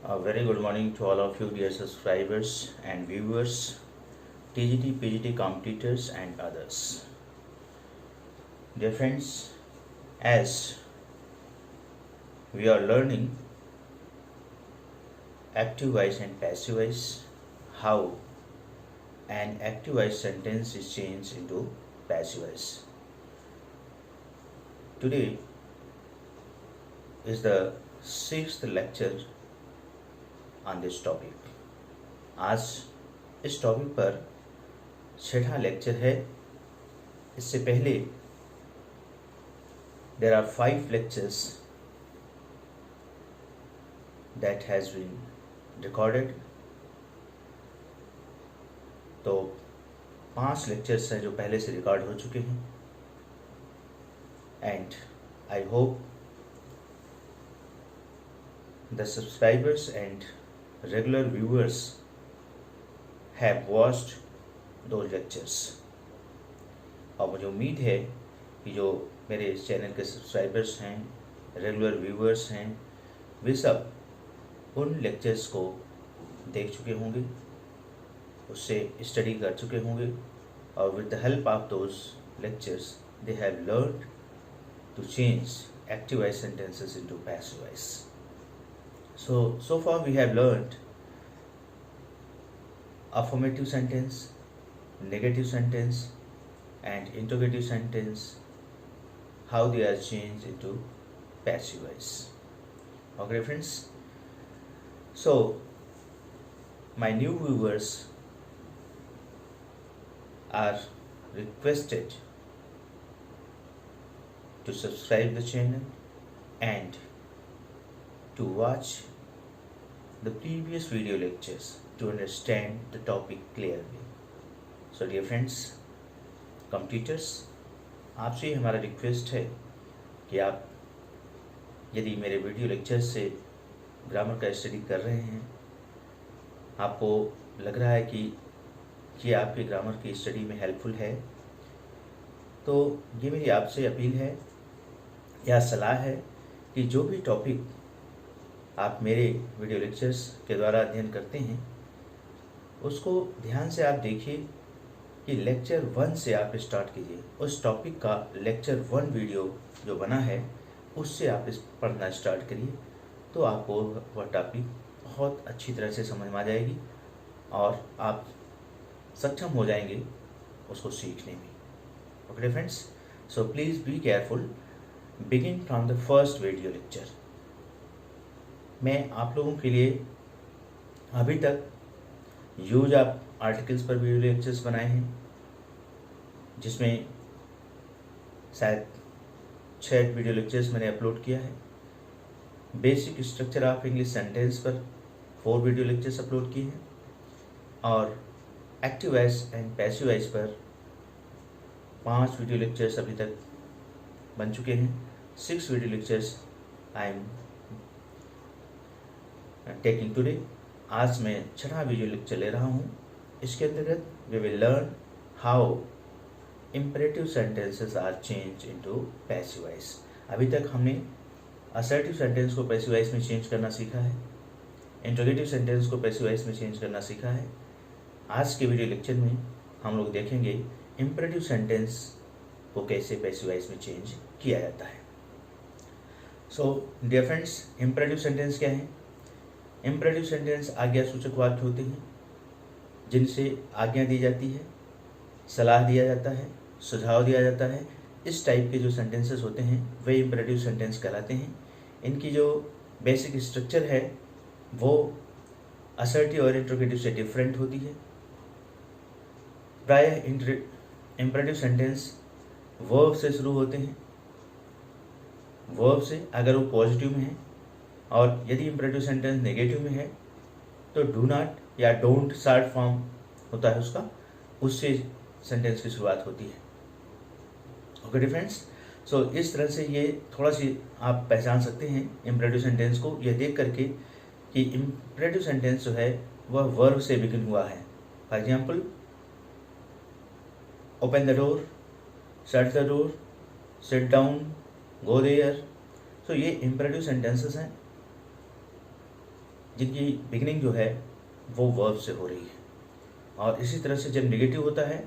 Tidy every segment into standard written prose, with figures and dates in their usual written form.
A very good morning to all of you, dear subscribers and viewers, TGT, PGT competitors, and others. Dear friends, as we are learning active voice and passive voice, how an active voice sentence is changed into passive voice. Today is the sixth lecture on this topic. आज इस topic पर छठा lecture है. इससे पहले there are 5 lectures that has been recorded. तो 5 lectures हैं जो पहले से रिकॉर्ड हो चुके हैं. And I hope the subscribers and regular viewers have watched those lectures. और मुझे उम्मीद है कि जो मेरे इस चैनल के सब्सक्राइबर्स हैं, रेगुलर व्यूअर्स हैं, वे सब उन लेक्चर्स को देख चुके होंगे, उससे स्टडी कर चुके होंगे, और with the help of those lectures they have learned to change active voice sentences into passive voice. So far we have learned affirmative sentence, negative sentence, and interrogative sentence, how they are changed into passive voice. Okay friends, so my new viewers are requested to subscribe the channel and to watch the previous video lectures to understand the topic clearly. So dear friends, competitors, आपसे हमारा request है कि आप यदि मेरे video lecture से grammar का study कर रहे हैं, आपको लग रहा है कि ये आपके ग्रामर की स्टडी में हेल्पफुल है, तो ये मेरी आपसे अपील है या सलाह है कि जो भी टॉपिक आप मेरे वीडियो लेक्चर्स के द्वारा अध्ययन करते हैं, उसको ध्यान से आप देखिए कि लेक्चर 1 से आप स्टार्ट कीजिए. उस टॉपिक का लेक्चर 1 वीडियो जो बना है उससे आप इस पढ़ना स्टार्ट करिए, तो आपको वह टॉपिक बहुत अच्छी तरह से समझ में आ जाएगी और आप सक्षम हो जाएंगे उसको सीखने में. Okay friends, so please be careful. Begin from the first video lecture. मैं आप लोगों के लिए अभी तक यूज ऑफ आर्टिकल्स पर वीडियो लेक्चर्स बनाए हैं, जिसमें शायद 6 वीडियो लेक्चर्स मैंने अपलोड किया है. Basic structure of English sentence पर 4 वीडियो लेक्चर्स अपलोड किए हैं, और active voice and passive voice पर 5 वीडियो लेक्चर्स अभी तक बन चुके हैं. 6 video lectures I am taking today. आज मैं 6वां वीडियो लेक्चर ले रहा हूँ. इसके अंतर्गत we will learn how imperative sentences are change into passive voice. अभी तक हमने असर्टिव सेंटेंस को पैसिव वॉइस में चेंज करना सीखा है, इंटरोगेटिव सेंटेंस को पैसिव वॉइस में चेंज करना सीखा है. आज के वीडियो लेक्चर में हम लोग देखेंगे इम्परेटिव सेंटेंस को कैसे पैसिव वॉइस में चेंज किया जाता है. So dear friends, imperative sentence क्या है? इम्परेटिव सेंटेंस आज्ञा सूचक वाक्य होते हैं, जिनसे आज्ञा दी जाती है, सलाह दिया जाता है, सुझाव दिया जाता है. इस टाइप के जो सेंटेंसेस होते हैं वे इम्परेटिव सेंटेंस कहलाते हैं. इनकी जो बेसिक स्ट्रक्चर है वो असर्टिव और इंटरोगेटिव से डिफरेंट होती है. प्रायः इम्परेटिव सेंटेंस वर्ब से शुरू होते हैं. वर्ब से अगर वो पॉजिटिव में है, और यदि इम्परेटिव सेंटेंस नेगेटिव में है तो डू नॉट या डोंट शॉर्ट फॉर्म होता है उसका, उससे सेंटेंस की शुरुआत होती है. Okay difference. सो इस तरह से ये थोड़ा सी आप पहचान सकते हैं इम्परेटिव सेंटेंस को, यह देख करके कि इम्परेटिव सेंटेंस जो है वह वर्ब से बिगिन हुआ है. For example, open the door, shut the door, sit down, go there. So ये इम्परेटिव सेंटेंसेस हैं. जिनकी बिगिनिंग जो है वो वर्ब से हो रही है। और इसी तरह से जब नेगेटिव होता है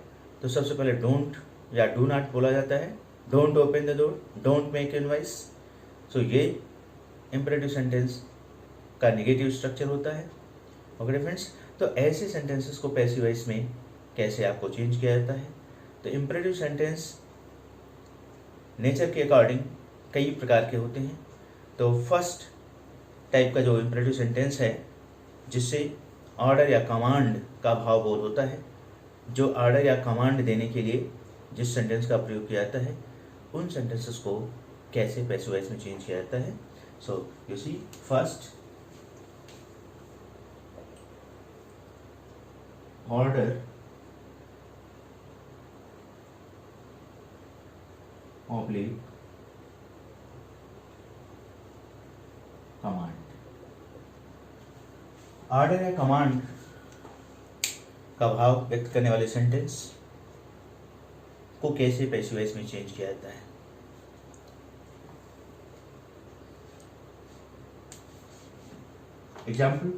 तो सबसे पहले डोंट या डू नॉट बोला जाता है, don't open the door, don't make a noise. So ये इम्परेटिव सेंटेंस का नेगेटिव स्ट्रक्चर होता है। ओके फ्रेंड्स, तो ऐसे सेंटेंसेस को पैसिव वॉइस में कैसे आपको चेंज किया जाता है? तो इम्परेटिव सेंटेंस नेचर के अकॉर्डिंग कई प्रकार के होते हैं। तो फर्स्ट टाइप का जो इम्परेटिव सेंटेंस है जिससे ऑर्डर या कमांड का भाव बोध होता है, जो ऑर्डर या कमांड देने के लिए जिस सेंटेंस का प्रयोग किया जाता है, उन सेंटेंसेस को कैसे पैसिव वॉइस में चेंज किया जाता है? So you see, first order oblique command. Order या कमांड का भाव व्यक्त करने वाले सेंटेंस को कैसे पैसिव वॉइस में चेंज किया जाता है? Example,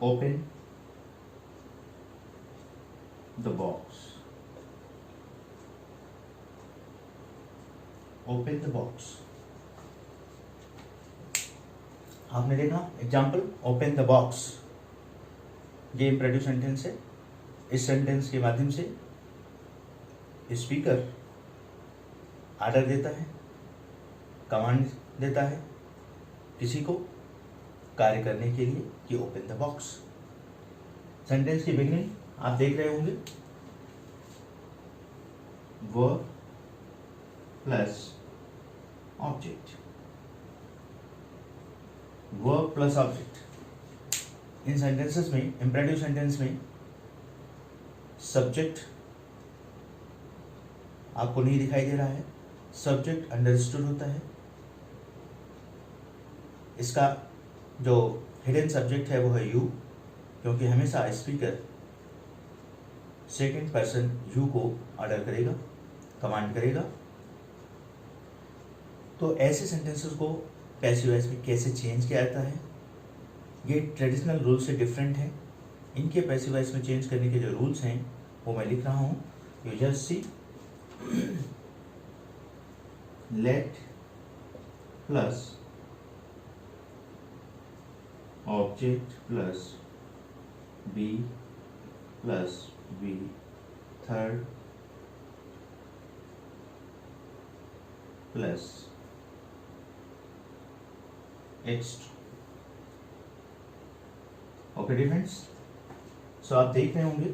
open the box, open the box. आपने देखा एग्जाम्पल, ओपन द बॉक्स, ये इम्परेटिव सेंटेंस है। इस सेंटेंस के माध्यम से स्पीकर ऑर्डर देता है, कमांड देता है किसी को कार्य करने के लिए कि ओपन द बॉक्स। सेंटेंस की बिगनिंग आप देख रहे होंगे, verb plus object, verb plus object. इन सेंटेंसेस में, इम्परेटिव सेंटेंस में सब्जेक्ट आपको नहीं दिखाई दे रहा है, सब्जेक्ट अंडरस्टूड होता है। इसका जो हिडन सब्जेक्ट है वो है यू, क्योंकि हमेशा स्पीकर सेकंड पर्सन यू को ऑर्डर करेगा, कमांड करेगा। तो ऐसे सेंटेंसेस को पैसिव वॉइस में कैसे चेंज किया जाता है? ये ट्रेडिशनल रूल से डिफरेंट है। इनके पैसिव वॉइस में चेंज करने के जो रूल्स हैं वो मैं लिख रहा हूँ, you just see. Let plus object plus be plus be third plus extra. Okay difference. So आप देख रहे होंगे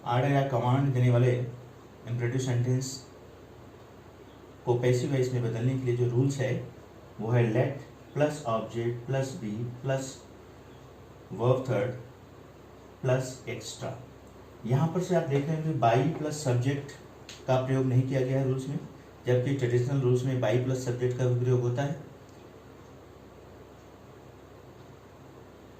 ऑर्डर या कमांड देने वाले इम्परेटिव सेंटेंस को पैसिव वॉइस में बदलने के लिए जो रूल्स है वो है let plus object plus be plus verb third plus extra. यहाँ पर से आप देख रहे हैं बाई प्लस सब्जेक्ट का प्रयोग नहीं किया गया है रूल्स में, जबकि ट्रेडिशनल रूल्स में बाई प्लस सब्जेक्ट का भी प्रयोग होता है।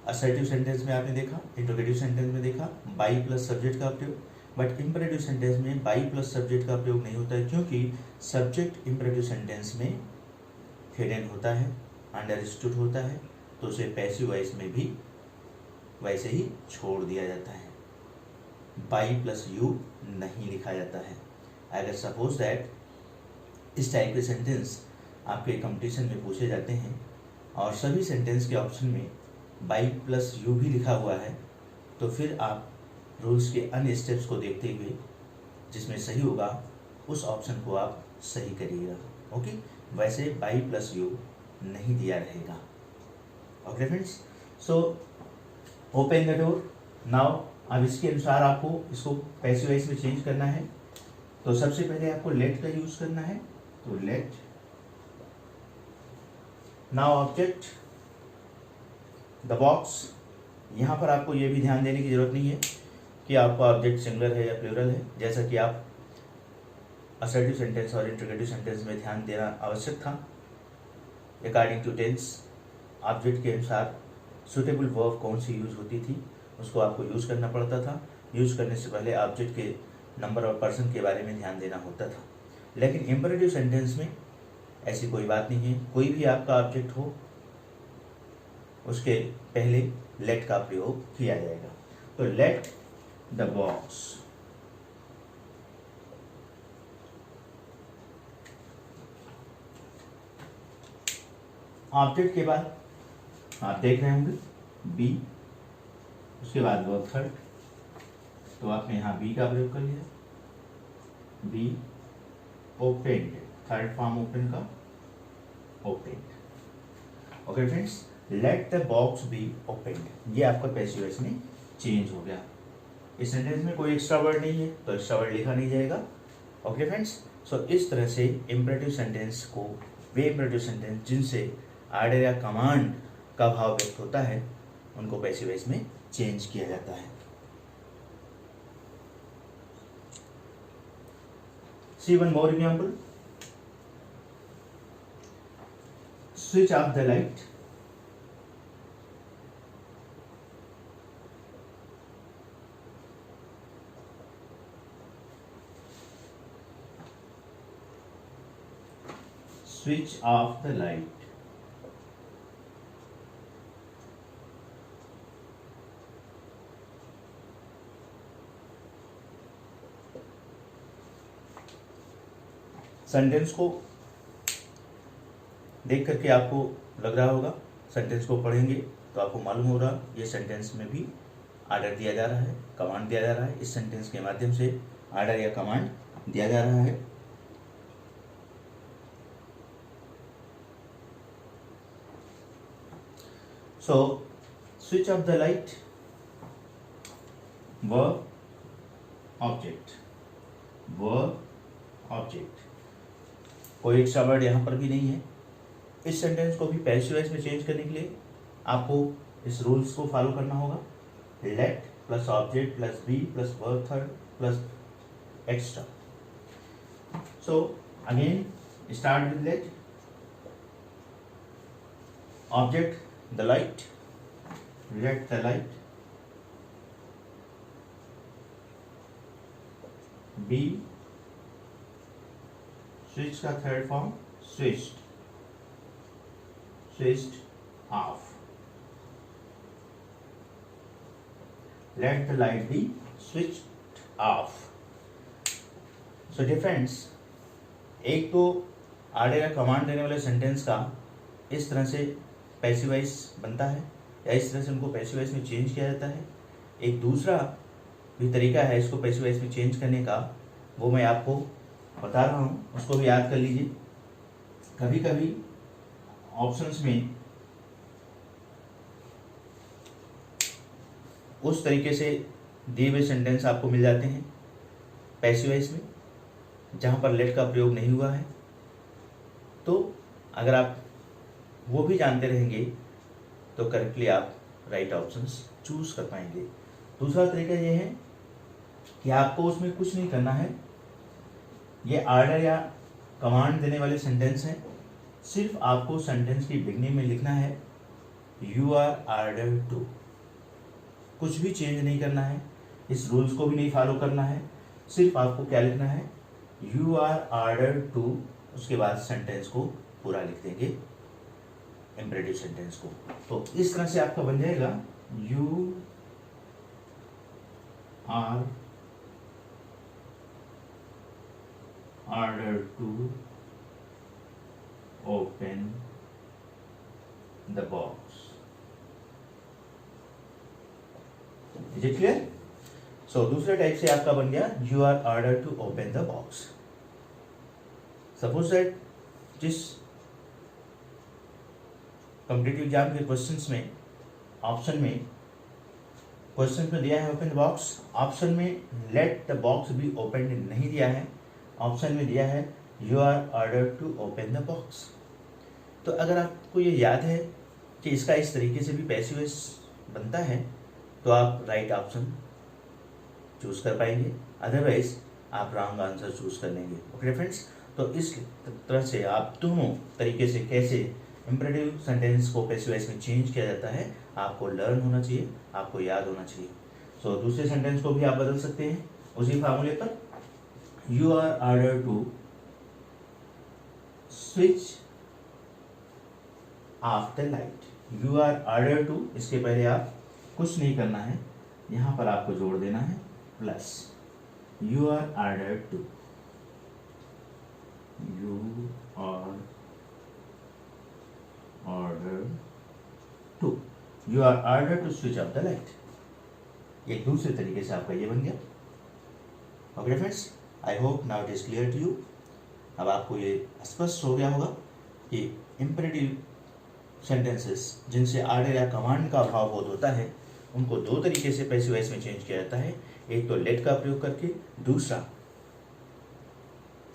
असर्टिव सेंटेंस में आपने देखा, इंट्रोगेटिव सेंटेंस में देखा बाई प्लस सब्जेक्ट का प्रयोग, बट इम्परेटिव सेंटेंस में बाई प्लस सब्जेक्ट का प्रयोग नहीं होता है, क्योंकि सब्जेक्ट इम्परेटिव सेंटेंस में हिडन होता है, अंडरस्टूड होता है, तो उसे पैसिव वॉइस में भी वैसे ही छोड़ दिया जाता है। बाई प्लस यू नहीं लिखा जाता है। अगर सपोज दैट इस टाइप के सेंटेंस आपके कंपटीशन में पूछे जाते हैं और सभी सेंटेंस के ऑप्शन में बाई प्लस यू भी लिखा हुआ है, तो फिर आप रूल्स के अन्य स्टेप्स को देखते हुए जिसमें सही होगा उस ऑप्शन को आप सही करिएगा। ओके, वैसे बाई प्लस यू नहीं दिया रहेगा। Okay friends, so open the door. Now अब इसके अनुसार आपको इसको पैसिव वॉइस में चेंज करना है। तो सबसे पहले आपको लेट का यूज करना है, तो let. Now object the box. यहाँ पर आपको ये भी ध्यान देने की जरूरत नहीं है कि आपका ऑब्जेक्ट सिंगुलर है या प्लूरल है, जैसा कि आप असर्टिव सेंटेंस और इंट्रोगेटिव सेंटेंस में ध्यान देना आवश्यक था। अकॉर्डिंग टू टेंस ऑब्जेक्ट के अनुसार सुटेबल वर्ब कौन सी यूज होती थी उसको आपको यूज करना पड़ता था। यूज करने से पहले ऑब्जेक्ट के नंबर और पर्सन के बारे में ध्यान देना होता था। लेकिन इम्परेटिव सेंटेंस में ऐसी कोई बात नहीं है, कोई भी आपका ऑब्जेक्ट हो उसके पहले लेट का प्रयोग किया जाएगा। तो लेट द बॉक्स ऑब्जेक्ट के बाद आप देख रहे होंगे बी, उसके बाद वर्ब थर्ड, तो आपने यहाँ बी का प्रयोग कर लिया, be opened, third form open का opened. Okay friends, let the box be opened, ये आपका पैसिव वॉइस में चेंज हो गया। इस सेंटेंस में कोई एक्स्ट्रा वर्ड नहीं है तो एक्स्ट्रा वर्ड लिखा नहीं जाएगा। ओके फ्रेंड्स, सो इस तरह से इम्परेटिव सेंटेंस को, वे इम्परेटिव सेंटेंस जिनसे आर्डर या कमांड का भाव व्यक्त होता है उनको पैसिव वॉइस में चेंज किया जाता है। See one more example. Switch off the light. Switch off the light. Sentence को देख करके आपको लग रहा होगा, सेंटेंस को पढ़ेंगे तो आपको मालूम होगा ये सेंटेंस में भी आर्डर दिया जा रहा है, कमांड दिया जा रहा है। इस सेंटेंस के माध्यम से आर्डर या कमांड दिया जा रहा है। So switch off the light, verb object, verb object, कोई एक्स्ट्रा वर्ड यहाँ पर भी नहीं है। इस सेंटेंस को भी पैसिव वॉइस में चेंज करने के लिए आपको इस रूल्स को फॉलो करना होगा। Let plus object plus be plus verb third plus extra. So again start with let, object the light, let the light, be switch का third form switched, switched off, let the light be switched off. So dear friends, एक तो order या command देने वाले sentence का इस तरह से पैसिव वॉइस बनता है या इस तरह से उनको पैसिव वॉइस में चेंज किया जाता है। एक दूसरा भी तरीका है इसको पैसिव वॉइस में चेंज करने का, वो मैं आपको बता रहा हूँ, उसको भी याद कर लीजिए। कभी कभी ऑप्शंस में उस तरीके से दिए हुए सेंटेंस आपको मिल जाते हैं पैसिव वॉइस में जहाँ पर लेट का प्रयोग नहीं हुआ है, तो अगर आप वो भी जानते रहेंगे तो करेक्टली आप राइट ऑप्शंस चूज कर पाएंगे। दूसरा तरीका ये है कि आपको उसमें कुछ नहीं करना है, ये आर्डर या कमांड देने वाले सेंटेंस हैं, सिर्फ आपको सेंटेंस की बिगनिंग में लिखना है यू आर आर्डर टू, कुछ भी चेंज नहीं करना है, इस रूल्स को भी नहीं फॉलो करना है, सिर्फ आपको क्या लिखना है यू आर आर्डर टू, उसके बाद सेंटेंस को पूरा लिख देंगे, इम्परेटिव सेंटेंस को। तो इस तरह से आपका बन जाएगा you are order to open the box. Is it clear? So दूसरे टाइप से आपका बन गया you are order to open the box. Suppose that जिस कॉम्पिटिटिव एग्जाम के क्वेश्चंस में ऑप्शन में क्वेश्चन में दिया है ओपन द बॉक्स, ऑप्शन में let the box be open नहीं दिया है, ऑप्शन में दिया है you are order to open the box. तो अगर आपको ये याद है कि इसका इस तरीके से भी पैसिव वॉइस बनता है तो आप राइट ऑप्शन चूज कर पाएंगे, अदरवाइज आप रॉन्ग आंसर चूज कर लेंगे। ओके फ्रेंड्स, तो इस तरह से आप दोनों तरीके से कैसे इम्परेटिव सेंटेंस को पैसिव वॉइस में चेंज किया जाता है आपको लर्न होना चाहिए, आपको याद होना चाहिए। सो दूसरे सेंटेंस को भी आप बदल सकते हैं उसी फार्मूले पर, you are order to switch off the light. You are ordered to, इसके पहले आप कुछ नहीं करना है, यहां पर आपको जोड़ देना है plus you are ordered to, you are ordered to, you are ordered to switch off the light. एक दूसरे तरीके से आपका ये बन गया। Okay friends, I hope now it is clear to you. अब आपको ये स्पष्ट हो गया होगा कि इम्पेरेटिव सेंटेंसेस जिनसे आर्डर या कमांड का अभाव बोध होता है उनको दो तरीके से पैसिव वॉइस में चेंज किया जाता है। एक तो लेट का प्रयोग करके, दूसरा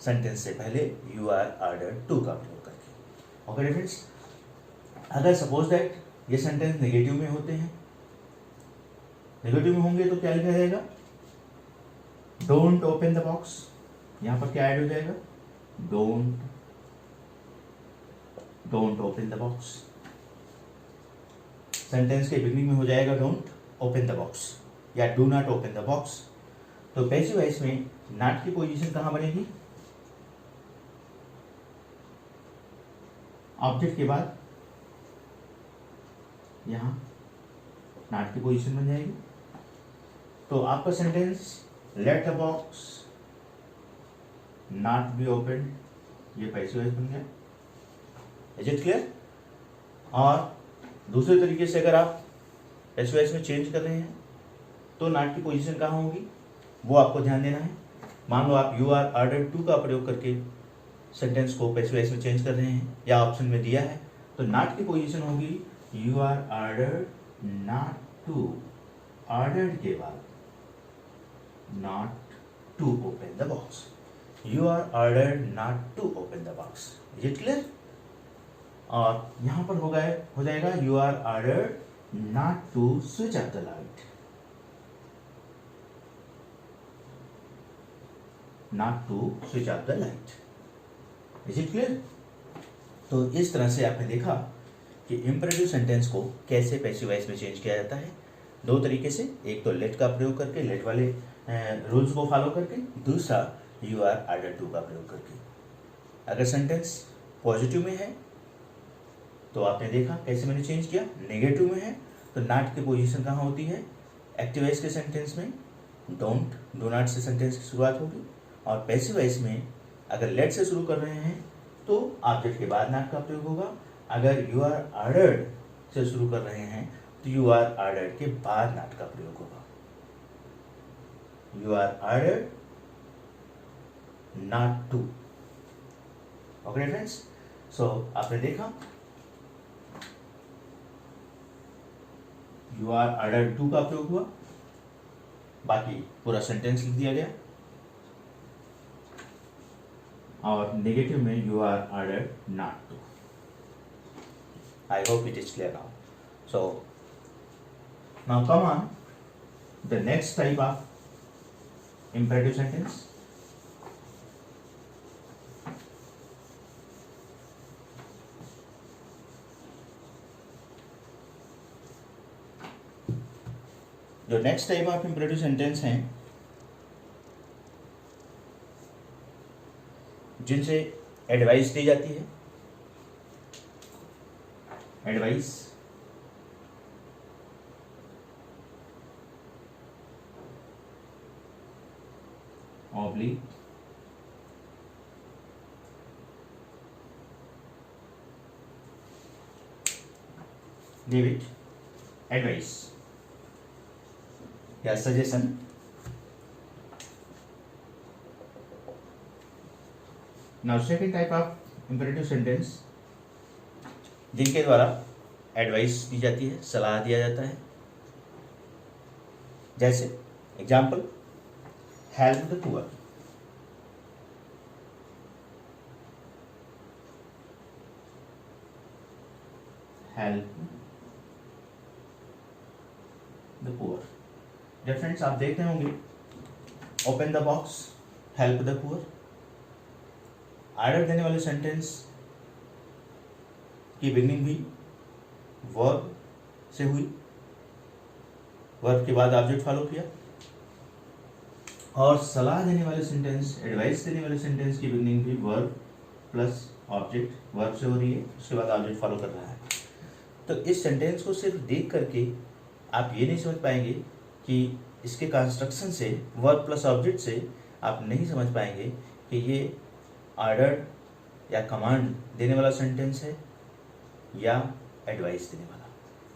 सेंटेंस से पहले यू आर ऑर्डर्ड टू का प्रयोग करके। ओके फ्रेंड्स, अगर सपोज दैट ये सेंटेंस नेगेटिव में होते हैं, नेगेटिव में होंगे तो क्या लिखा जाएगा? Don't open the box. यहां पर क्या ऐड हो जाएगा? Don't open the box. Sentence के बिगिनिंग में हो जाएगा डोंट ओपन द बॉक्स या do not open the box. तो पैसिव वॉइस में नॉट की पोजीशन कहां बनेगी? ऑब्जेक्ट के बाद यहां नॉट की पोजीशन बन जाएगी। तो आपका sentence late the box not be open, ये पैसिव वॉइस बन गया। Is it clear? और दूसरे तरीके से अगर आप पैसिव वॉइस में चेंज कर रहे हैं तो नॉट की पोजीशन कहाँ होगी वो आपको ध्यान देना है। मान लो आप यू आर ऑर्डर्ड टू का प्रयोग करके सेंटेंस को पैसिव वॉइस में चेंज कर रहे हैं या ऑप्शन में दिया है, तो नॉट की पोजीशन होगी you are ordered not to, ordered के बाद not to open the box, you are ordered not to open the box. Is it clear? और यहां पर हो जाएगा you are ordered not to switch off the light, not to switch off the light. Is it clear? तो इस तरह से आपने देखा कि इंपरेटिव सेंटेंस को कैसे पैसिव वॉइस में चेंज किया जाता है। दो तरीके से, एक तो लेट का प्रयोग करके, लेट वाले रूल्स को फॉलो करके, दूसरा यू आर ऑर्डर्ड टू का प्रयोग करके। अगर सेंटेंस पॉजिटिव में है तो आपने देखा कैसे मैंने चेंज किया, नेगेटिव में है तो नॉट की पोजीशन कहाँ होती है? एक्टिव वॉइस के सेंटेंस में डोंट, डू नॉट से सेंटेंस की शुरुआत होगी, और पैसिव वॉइस में अगर लेट से शुरू कर रहे हैं तो ऑब्जेक्ट के बाद नॉट का प्रयोग होगा। अगर यू आर ऑर्डर्ड से शुरू कर रहे हैं तो यू आर ऑर्डर्ड के बाद नॉट का प्रयोग होगा। You are ordered not to. Okay friends, so आपने देखा यू आर ऑर्डर्ड टू का प्रयोग हुआ, बाकी पूरा सेंटेंस लिख दिया गया, और नेगेटिव में you are ordered not to. I hope it is clear now. So now come on the next type of imperative sentence. जो next type of imperative sentence हैं जिनसे एडवाइस दी जाती है, advice oblique give it advice या suggestion. Now second type of imperative sentence जिनके द्वारा advice दी जाती है, सलाह दिया जाता है। जैसे example, help the poor. Help the poor. जब फ्रेंड्स आप देखते होंगे open the box, help the poor, order देने वाले सेंटेंस की बिगनिंग भी वर्ब से हुई, वर्ब के बाद ऑब्जेक्ट फॉलो किया, और सलाह देने वाले सेंटेंस, एडवाइस देने वाले सेंटेंस की बिगनिंग भी वर्ब प्लस ऑब्जेक्ट वर्ब से हो रही है, उसके बाद ऑब्जेक्ट फॉलो कर रहा है। तो इस सेंटेंस को सिर्फ देख करके आप ये नहीं समझ पाएंगे कि इसके कंस्ट्रक्शन से, वर्ब प्लस ऑब्जेक्ट से आप नहीं समझ पाएंगे कि ये ऑर्डर या कमांड देने वाला सेंटेंस है या एडवाइस देने वाला।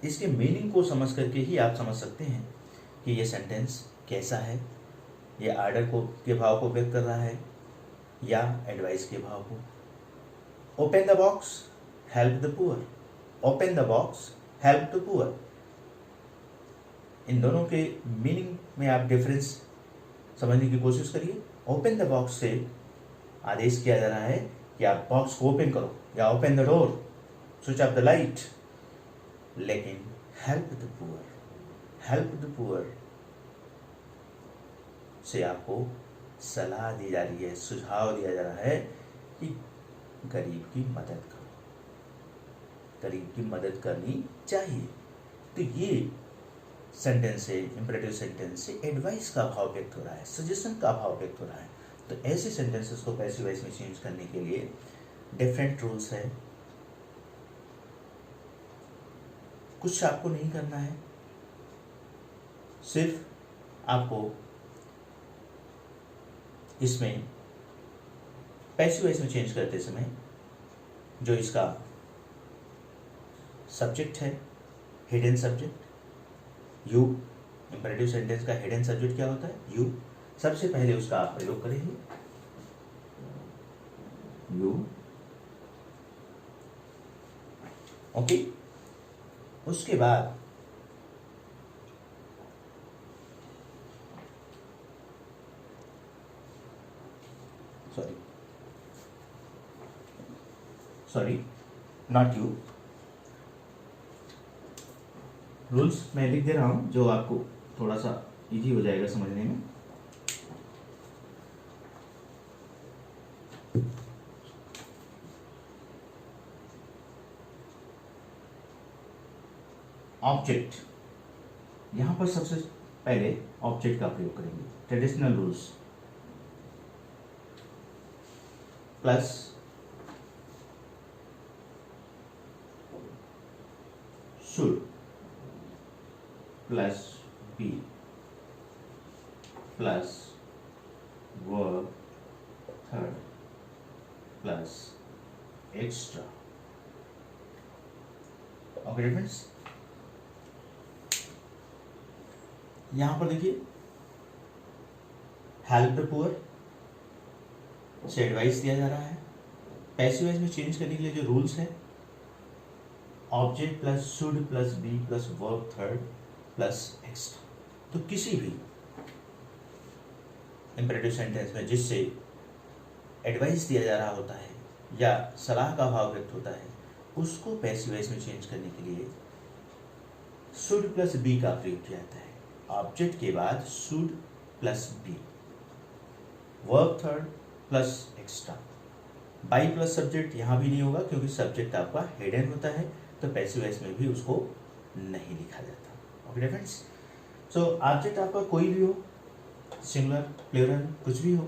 इसके मीनिंग को समझ करके ही आप समझ सकते हैं कि ये सेंटेंस कैसा है, ये ऑर्डर को के भाव को व्यक्त कर रहा है या एडवाइस के भाव को। Open the box, help the poor. Open the box, help the poor. इन दोनों के मीनिंग में आप डिफरेंस समझने की कोशिश करिए। ओपन द बॉक्स से आदेश किया जा रहा है कि आप बॉक्स को ओपन करो या open the door, switch off the light. लेकिन help the poor, help the poor से आपको सलाह दी जा रही है, सुझाव दिया जा रहा है कि गरीब की मदद करो, गरीब की मदद करनी चाहिए। तो ये सेंटेंस से, इंपरेटिव सेंटेंस से एडवाइस का भाव व्यक्त हो रहा है, सजेशन का भाव व्यक्त हो रहा है। तो ऐसे सेंटेंसेस को पैसिव वॉइस में चेंज करने के लिए डिफरेंट रूल्स है। कुछ आपको नहीं करना है, सिर्फ आपको इसमें पैसिव वॉइस में चेंज करते समय जो इसका सब्जेक्ट है, hidden subject, you, imperative sentence का हिडन सब्जेक्ट क्या होता है? यू। सबसे पहले उसका आप प्रयोग करेंगे, यू, ओके। उसके बाद सॉरी नॉट यू, रूल्स मैं लिख दे रहा हूं जो आपको थोड़ा सा इजी हो जाएगा समझने में। ऑब्जेक्ट, यहां पर सबसे पहले ऑब्जेक्ट का प्रयोग करेंगे। Traditional rules plus should plus be plus verb third plus extra. Okay friends, यहां पर देखिए हेल्प द पुअर से एडवाइस दिया जा रहा है। पैसिव वॉइस में चेंज करने के लिए जो रूल्स है, object plus should plus be plus verb third plus extra. तो किसी भी इंपरेटिव सेंटेंस में जिससे एडवाइस दिया जा रहा होता है या सलाह का भाव व्यक्त होता है, उसको पैसिव वॉइस में चेंज करने के लिए शुड प्लस बी का प्रयोग किया जाता है। ऑब्जेक्ट के बाद should plus be, verb third plus extra. By plus subject यहां भी नहीं होगा क्योंकि सब्जेक्ट आपका हिडन होता है, तो पैसिव वॉइस में भी उसको नहीं लिखा जाता। ओके फ्रेंड्स, सो ऑब्जेक्ट आपका कोई भी हो, सिंगुलर प्लूरल कुछ भी हो,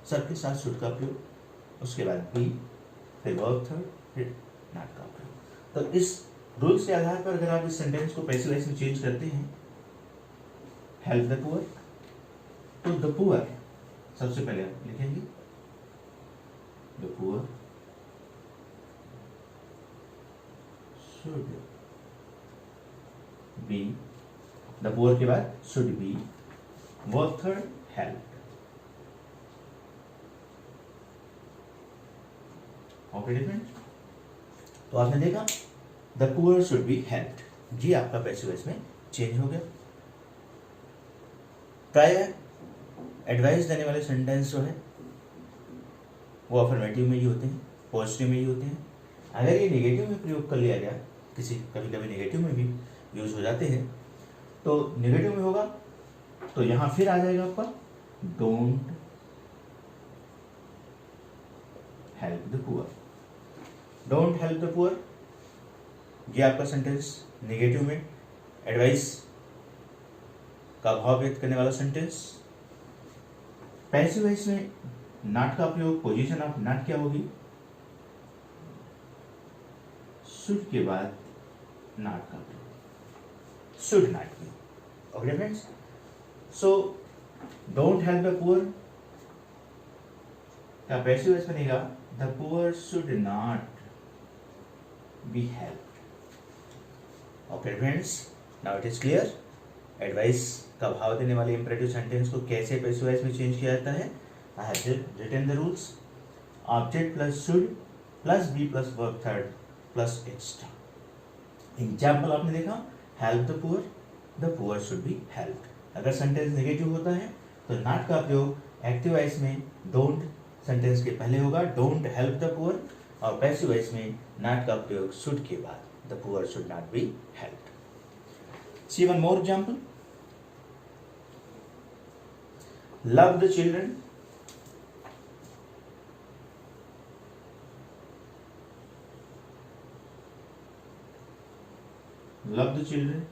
सबके साथ शुड का प्रयोग, उसके बाद बी, फिर वर्ब थर्ड, फिर नॉट का प्रयोग। तो इस रूल के आधार पर अगर आप इस सेंटेंस को पैसिव वॉइस में चेंज करते हैं, हेल्प द पुअर, तो द पुअर सबसे पहले आप लिखेंगे the poor should be, the poor के बाद should be, verb third help. Okay different, तो आपने देखा the poor should be helped, जी आपका पैसिव वॉइस में चेंज हो गया। प्राय एडवाइस देने वाले सेंटेंस जो है वो अफर्मेटिव में ही होते हैं, पॉजिटिव में ही होते हैं। अगर ये नेगेटिव में प्रयोग कर लिया गया, किसी कभी कभी नेगेटिव में भी यूज हो जाते हैं, तो नेगेटिव में होगा तो यहां फिर आ जाएगा आपका don't help the poor. Don't help the poor, ये आपका सेंटेंस नेगेटिव में एडवाइस का भाव व्यक्त करने वाला सेंटेंस। पैसिव वॉइस में नॉट का प्रयोग, पोजीशन ऑफ नॉट क्या होगी? शुड के बाद नॉट का प्रयोग, should not B. Okay friends, so don't help the poor का पैसिव वॉइस बनेगा the poor should not be helped. Okay friends, now it is clear advice का भाव देने वाले इंपरेटिव सेंटेंस को कैसे पैसिव वॉइस में चेंज किया जाता है। I have written the rules, object plus should plus be plus verb third plus extra. Example आपने देखा, help the poor should be helped. अगर सेंटेंस नेगेटिव होता है तो नॉट का प्रयोग एक्टिव वॉइस में डोंट सेंटेंस के पहले होगा, डोंट हेल्प द पुअर, और पैसिव वॉइस में नॉट का प्रयोग शुड के बाद, the poor should not be helped. See one more example. Love the children. Love the children.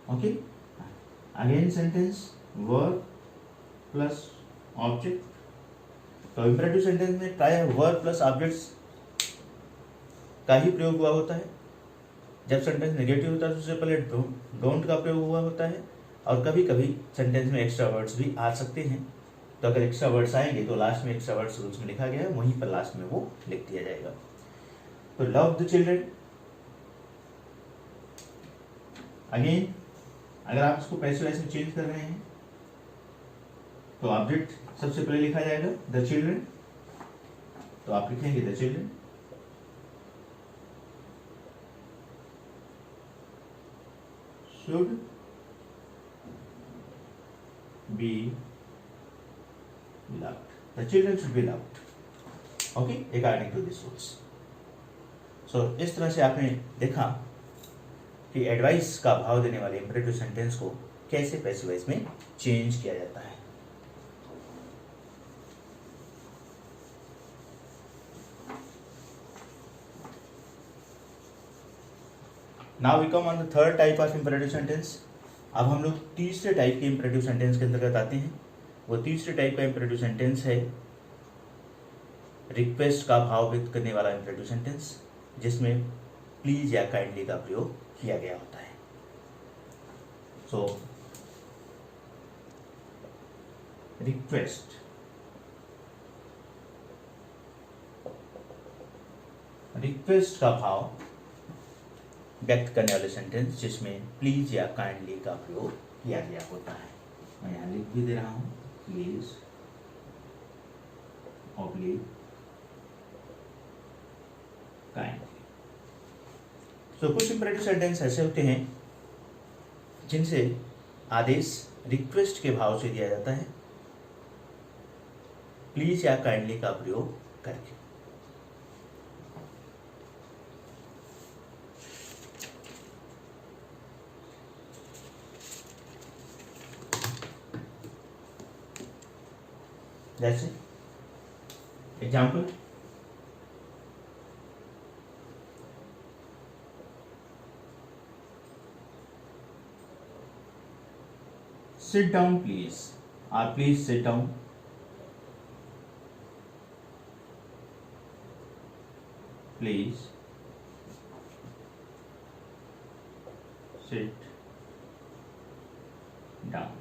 Okay. Again sentence verb plus object. तो imperative sentence में प्राय verb plus objects का ही प्रयोग हुआ होता है। जब सेंटेंस नेगेटिव होता है तो उससे पहले डोंट का प्रयोग हुआ होता है, और कभी कभी सेंटेंस में एक्स्ट्रा वर्ड्स भी आ सकते हैं। तो अगर एक्स्ट्रा वर्ड्स आएंगे तो लास्ट में एक्स्ट्रा वर्ड्स रूल्स में लिखा गया है, वहीं पर लास्ट में वो लिख दिया जाएगा। तो लव द चिल्ड्रन, अगेन अगर आप इसको पैसिव वॉइस में चेंज कर रहे हैं तो ऑब्जेक्ट सबसे पहले लिखा जाएगा द चिल्ड्रन, तो आप लिखेंगे the children. Should be loved. The children should be loved. Okay, according to these rules. So इस तरह से आपने देखा कि एडवाइस का भाव देने वाले इंपरेटिव सेंटेंस को कैसे पैसिव वॉइस में चेंज किया जाता है। Now we come on the third type of imperative sentence. अब हम लोग तीसरे टाइप के imperative sentence के अंतर्गत आते हैं। वो तीसरे टाइप का imperative sentence है रिक्वेस्ट का भाव व्यक्त करने वाला imperative sentence, जिसमें प्लीज या काइंडली का प्रयोग किया गया होता है। सो रिक्वेस्ट का भाव व्यक्त करने वाले सेंटेंस जिसमें प्लीज या काइंडली का प्रयोग किया गया होता है। मैं यहाँ लिख भी दे रहा हूँ, प्लीज ऑब्लिक काइंडली। तो कुछ इंपरेटिव सेंटेंस ऐसे होते हैं जिनसे आदेश रिक्वेस्ट के भाव से दिया जाता है, प्लीज या काइंडली का प्रयोग करके। जैसे एग्जाम्पल, सिट डाउन प्लीज, और please sit down. Please sit down.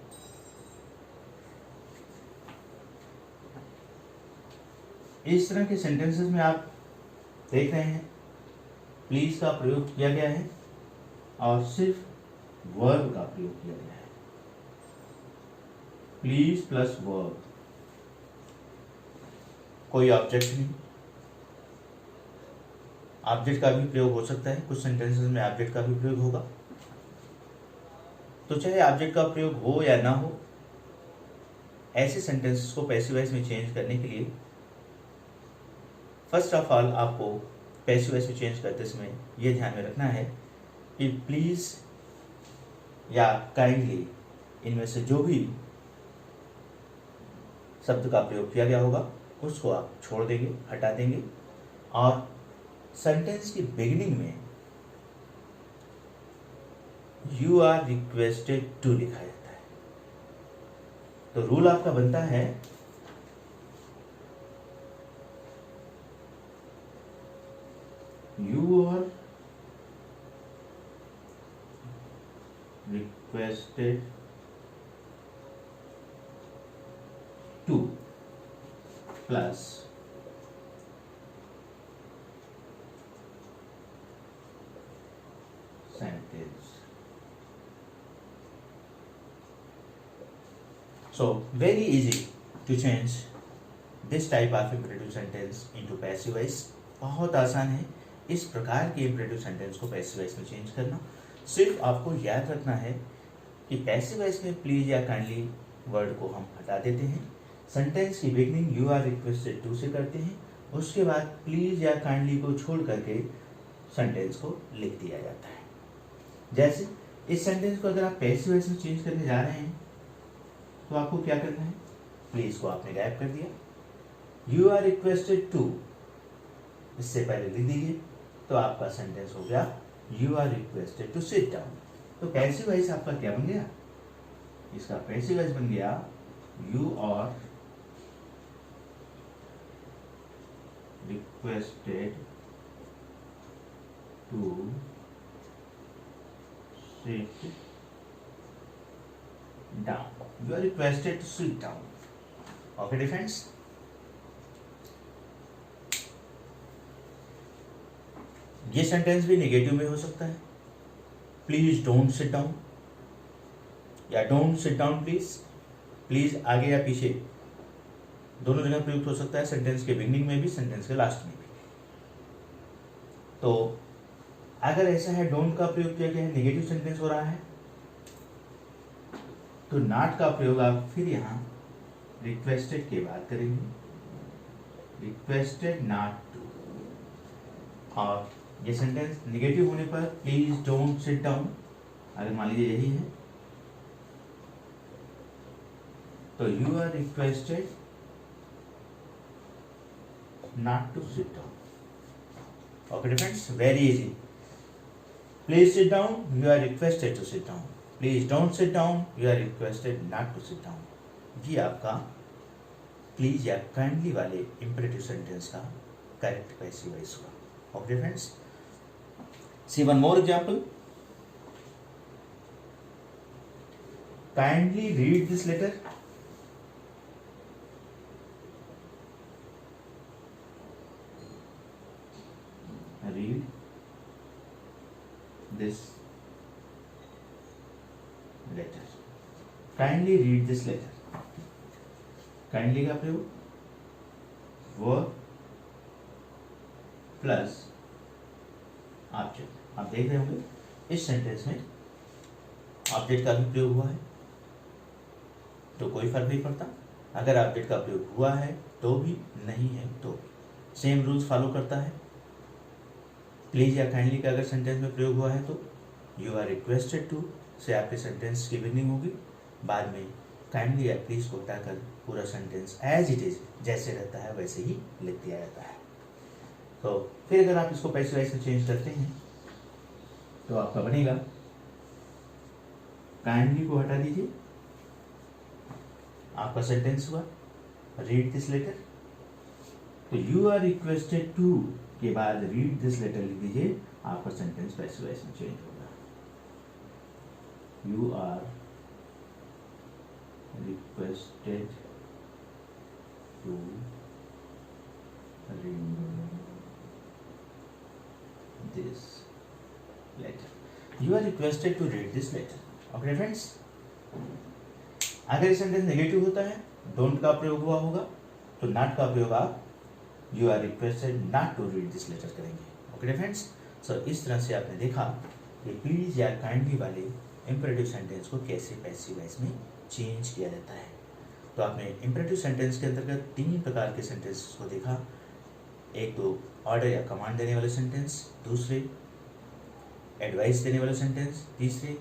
इस तरह के सेंटेंसेस में आप देख रहे हैं प्लीज का प्रयोग किया गया है और सिर्फ वर्ब का प्रयोग किया गया है। प्लीज प्लस वर्ब, कोई ऑब्जेक्ट नहीं। ऑब्जेक्ट का भी प्रयोग हो सकता है, कुछ सेंटेंसेस में ऑब्जेक्ट का भी प्रयोग होगा। तो चाहे ऑब्जेक्ट का प्रयोग हो या ना हो, ऐसे सेंटेंसेस को पैसिव वॉइस में चेंज करने के लिए फर्स्ट ऑफ ऑल आपको पैसिव वॉइस में चेंज करते समय ये ध्यान में रखना है कि प्लीज या काइंडली, इनमें से जो भी शब्द का प्रयोग किया गया होगा उसको आप छोड़ देंगे, हटा देंगे, और सेंटेंस की बिगिनिंग में यू आर रिक्वेस्टेड टू लिखा जाता है। तो रूल आपका बनता है requested to plus sentence. So very easy to change this type of imperative sentence into passive voice. बहुत आसान है इस प्रकार के imperative sentence को passive voice में चेंज करना. सिर्फ आपको याद रखना है कि पैसिव वॉइस में प्लीज या काइंडली वर्ड को हम हटा देते हैं. सेंटेंस की beginning you are requested to से करते हैं. उसके बाद प्लीज या काइंडली को छोड़ करके सेंटेंस को लिख दिया जाता है. जैसे इस सेंटेंस को अगर आप पैसिव वॉइस में चेंज करने जा रहे हैं तो आपको क्या करना है, प्लीज को आपने गायब कर दिया, यू आर रिक्वेस्टेड टू इससे पहले लिख दीजिए तो आपका सेंटेंस हो गया you are requested to sit down. तो पैसिव वॉइस आपका क्या बन गया, इसका पैसिव वॉइस बन गया you are requested to sit down. You are requested to sit down. Okay difference. ये सेंटेंस भी नेगेटिव में हो सकता है, प्लीज डोंट सिट डाउन या don't sit down please. Please आगे या पीछे दोनों जगह प्रयुक्त हो सकता है, सेंटेंस के बिगनिंग में भी, सेंटेंस के लास्ट में भी. तो अगर ऐसा है डोंट का प्रयोग किया गया है, नेगेटिव सेंटेंस हो रहा है, तो नॉट का प्रयोग आप फिर यहां रिक्वेस्टेड के बाद करेंगे, रिक्वेस्टेड नॉट टू. और ये सेंटेंस नेगेटिव होने पर प्लीज डोंट सिट डाउन अगर मान लीजिए यही है तो you are requested not to sit down. Okay friends, very easy. Please sit down, you are requested to sit down. Please don't sit down, you are requested not to sit down. ये आपका please या kindly वाले imperative sentence का correct passive voice हुआ. Okay friends, see one more example. Kindly read this letter. Read this letter. Kindly read this letter. Kindly का प्रयोग verb plus object. आप देख रहे होंगे इस सेंटेंस में ऑब्जेक्ट का भी प्रयोग हुआ है तो कोई फर्क नहीं पड़ता. अगर ऑब्जेक्ट का प्रयोग हुआ है तो भी, नहीं है तो भी, सेम रूल्स फॉलो करता है. प्लीज या काइंडली का अगर सेंटेंस में प्रयोग हुआ है तो यू आर रिक्वेस्टेड टू से आपके सेंटेंस की बिगनिंग होगी. बाद में काइंडली या प्लीज को हटाकर पूरा सेंटेंस एज इट इज जैसे रहता है वैसे ही लिख दिया जाता है. तो फिर अगर आप इसको पैसिव वॉइस में चेंज करते हैं तो आपका बनेगा, काइंडली को हटा दीजिए, आपका सेंटेंस हुआ रीड दिस लेटर. तो यू आर रिक्वेस्टेड टू के बाद रीड दिस लेटर लिख दीजिए, आपका सेंटेंस पैसिव वॉइस में चेंज होगा. You are requested to read this letter. You are requested to read this letter. Okay friends, अगर सेंटेंस नेगेटिव होता है डोंट का प्रयोग हुआ होगा तो नॉट का प्रयोग आप you are requested not to read this letter करेंगे. ओके फ्रेंड्स, सो इस तरह से आपने देखा कि प्लीज या काइंडली वाले इंपरेटिव सेंटेंस को कैसे पैसिव वॉइस में चेंज किया जाता है. तो आपने इंपरेटिव सेंटेंस के अंतर्गत 3 प्रकार के सेंटेंस को देखा. एक तो ऑर्डर या कमांड देने वाले सेंटेंस, दूसरे एडवाइस देने वाले सेंटेंस, तीसरे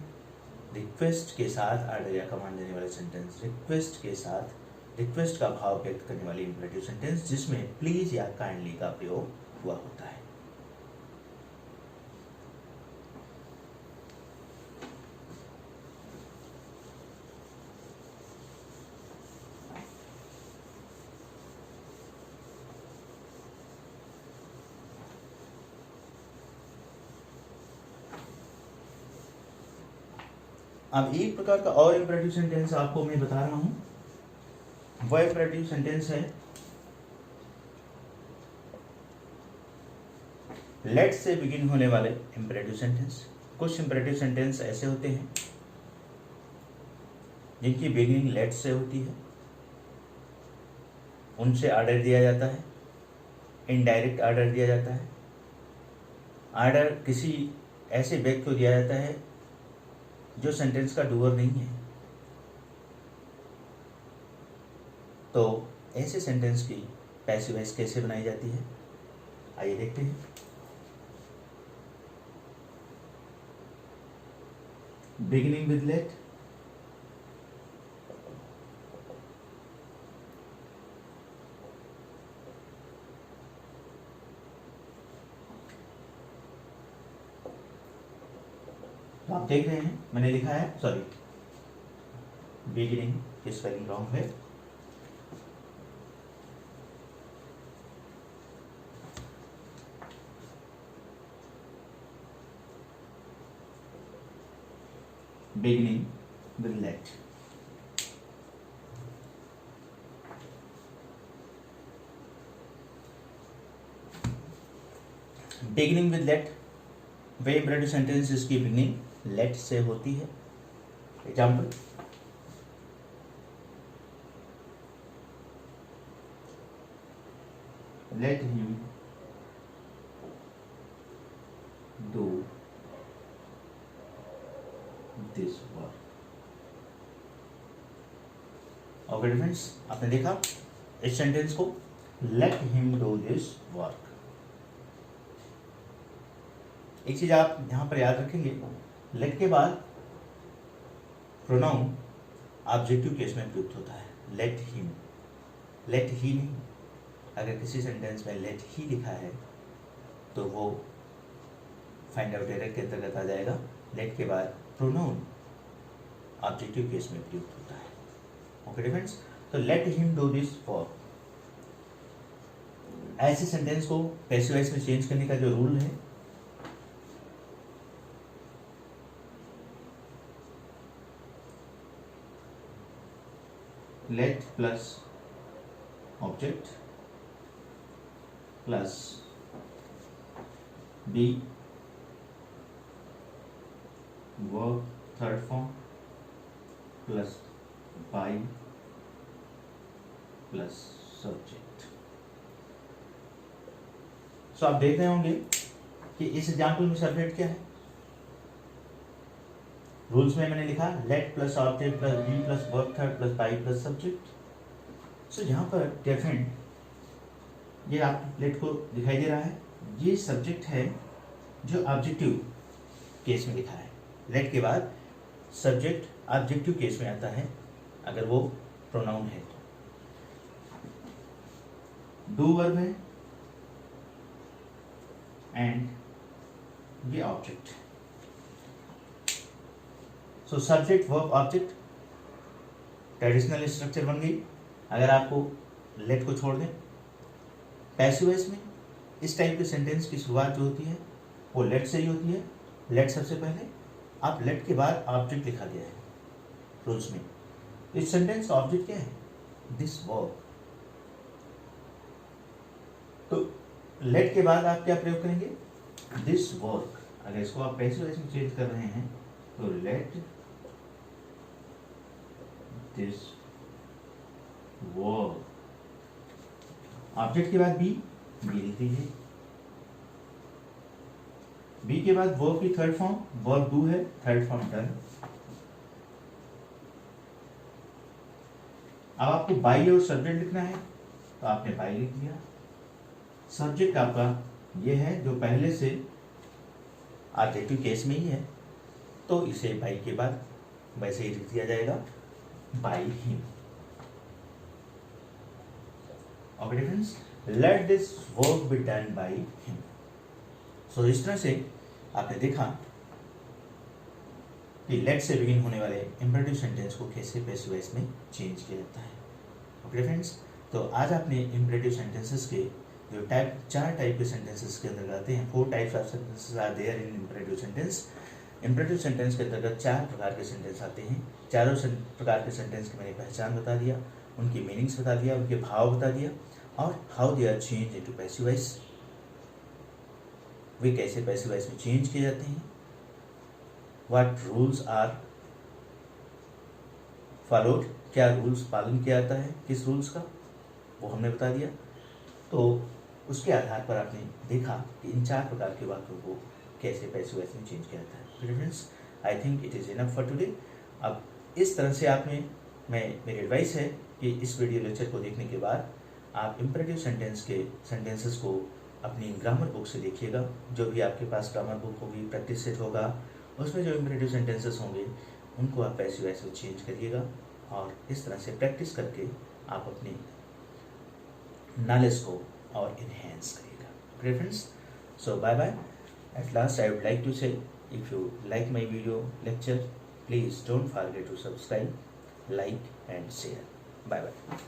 रिक्वेस्ट के साथ ऑर्डर या कमांड देने वाले सेंटेंस, रिक्वेस्ट के साथ रिक्वेस्ट का भाव व्यक्त करने वाले इंपरेटिव सेंटेंस जिसमें प्लीज या काइंडली का प्रयोग हुआ होता है. अब एक प्रकार का और इम्परेटिव सेंटेंस आपको मैं बता रहा हूं। वह इम्परेटिव सेंटेंस है लेट से बिगिन होने वाले इम्परेटिव सेंटेंस। कुछ इम्परेटिव सेंटेंस ऐसे होते हैं जिनकी बिगिनिंग लेट से होती है, उनसे ऑर्डर दिया जाता है, इनडायरेक्ट ऑर्डर दिया जाता है। ऑर्डर किसी ऐसे व्यक्ति को दिया जाता है जो सेंटेंस का डूअर नहीं है। तो ऐसे सेंटेंस की पैसिव वॉइस कैसे बनाई जाती है, आइए देखते हैं। बिगिनिंग विद लेट, तो आप देख रहे हैं मैंने लिखा है, सॉरी बिगिनिंग की स्पेलिंग रॉन्ग है। Beginning with let, beginning with let वे इम्परेटिव सेंटेंस जिसकी बिगिनिंग लेट से होती है। Example, let him do this work. Okay friends, आपने देखा इस सेंटेंस को, let him do this work. एक चीज आप यहां पर याद रखेंगे, लेट के बाद प्रोनाउन ऑब्जेक्टिव केस में प्रयुक्त होता है। लेट हिम, लेट ही नहीं। अगर किसी सेंटेंस में लेट ही लिखा है तो वो फाइंड आउट एरर के अंतर्गत आ जाएगा। लेट के बाद प्रोनाउन ऑब्जेक्टिव केस में प्रयुक्त होता है। ओके फ्रेंड्स, तो let him do this work, ऐसे सेंटेंस को पैसिव वॉइस में चेंज करने का जो रूल है, let plus object plus be verb third form plus by plus subject. So आप देख रहे होंगे कि इस एग्जाम्पल में सब्जेक्ट क्या है। रूल्स में मैंने लिखा let plus object plus be plus verb third plus by plus subject. So यहाँ पर डेफिनेट ये आप लेट को दिखाई दे रहा है, ये सब्जेक्ट है जो ऑब्जेक्टिव केस में लिखा है। लेट के बाद सब्जेक्ट ऑब्जेक्टिव केस में आता है अगर वो प्रोनाउन है तो। डू वर्ब है एंड ये object. So subject verb object traditional structure बन गई। अगर आपको लेट को छोड़ दें, पैसिव वॉइस में इस टाइप के सेंटेंस की शुरुआत जो होती है वो लेट से ही होती है। लेट सबसे पहले, आप लेट के बाद ऑब्जेक्ट लिखा गया है रूल्स में। इस सेंटेंस का ऑब्जेक्ट क्या है, दिस वर्ब। तो लेट के बाद आप क्या प्रयोग करेंगे, दिस वर्क। अगर इसको आप पैसिव वॉइस में चेंज कर रहे हैं तो लेट दिस वर्क, ऑब्जेक्ट के बाद बी लिख दीजिए। बी के बाद वर्ब की थर्ड फॉर्म, वर्ब डू है, थर्ड फॉर्म डन। अब आपको बाई और सब्जेक्ट लिखना है तो आपने बाई लिख दिया। सब्जेक्ट आपका ये है जो पहले से ऑब्जेक्टिव केस में ही है, तो इसे बाई के बाद वैसे ही लिख दिया जाएगा, by him. Okay friends, let this work be done by him. So इस तरह से आपने देखा कि लेट से बिगिन होने वाले इम्परेटिव सेंटेंस को कैसे पैसिव वॉइस में चेंज किया जाता है। ओके फ्रेंड्स, तो आज आपने इम्परेटिव सेंटेंसेस के जो चार टाइप के सेंटेंसेस के अंदर आते हैं, 4 types of sentences are there in imperative sentence. Imperative sentence के अंतर्गत 4 प्रकार के सेंटेंस आते हैं। चारों प्रकार के सेंटेंस की मैंने पहचान बता दिया, उनकी मीनिंग्स बता दिया, उनके भाव बता दिया, और how they are change into passive voice, वे कैसे पैसिव वॉइस में चेंज किए जाते हैं, व्हाट रूल्स आर फॉलोड, क्या रूल्स पालन किया जाता है, किस रूल्स का, वो हमने बता दिया। तो उसके आधार पर आपने देखा कि इन 4 प्रकार के वाक्यों को कैसे पैसिव वॉइस में चेंज किया जाता है। Friends, I think it is enough for today. अब इस तरह से आपने, मेरी एडवाइस है कि इस वीडियो लेक्चर को देखने के बाद आप इम्परेटिव सेंटेंसेस को अपनी ग्रामर बुक से देखिएगा। जो भी आपके पास ग्रामर बुक होगी, प्रैक्टिस सेट होगा, उसमें जो इम्परेटिव सेंटेंसेस होंगे उनको आप पैसिव वॉइस में चेंज करिएगा, और इस तरह से प्रैक्टिस करके आप अपनी नॉलेज को और इन्हेंस करिएगा। Friends, so bye bye. At last, I would like to say, if you like my video lecture, please don't forget to subscribe, like and share. Bye bye.